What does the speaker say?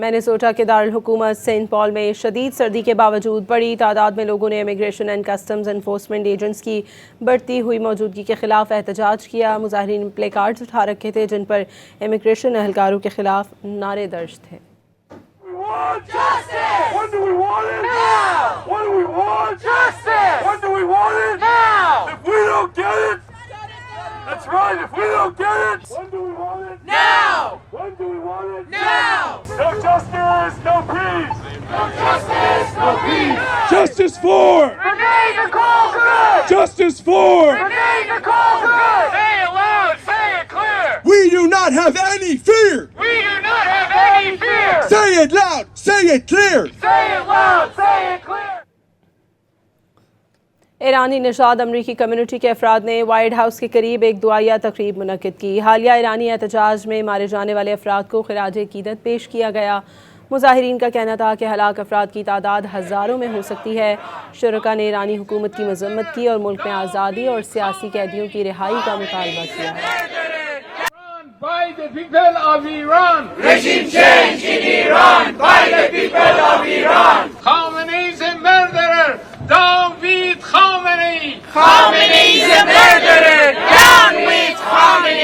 Minnesota के दारुल हुकूमत Saint Paul में शदीद सर्दी के बावजूद बड़ी तादाद में लोगों ने immigration and customs enforcement agents की बढ़ती हुई मौजूदगी के खिलाफ एहतजाज किया। मुजाहिरीन प्ले कार्ड्स उठा रखे थे जिन पर इमिग्रेशन एहलकारों के खिलाफ नारे दर्ज थे। That's right, if we don't get it, when do we want it? Now! When do we want it? Now! No justice, no peace! No justice, no peace! Justice for! Renee Nicole Good! Justice for! Renee Nicole Good! Say it loud, say it clear! We do not have any fear! We do not have any fear! Say it loud, say it clear! Say it loud, say it clear! ईरानी निशाद अमरीकी community के अफराद ने white house के करीब एक दुआया तकरीब मुनक्किद की। हालिया ईरानी एहतजाज में मारे जाने वाले अफराद को खिराज अकीदत पेश किया गया। मुजाहिरीन का कहना था कि हलाक अफराद की तादाद हज़ारों में हो सकती है। शुरका ने ईरानी हुकूमत की मजम्मत की और मुल्क में आज़ादी और सियासी कैदियों की रिहाई का मुतालबा किया। By the people of Iran. Regime change in Iran. By the people of Iran. Khamenei is a murderer. Down with Khamenei. Khamenei is a murderer. Down with Khamenei.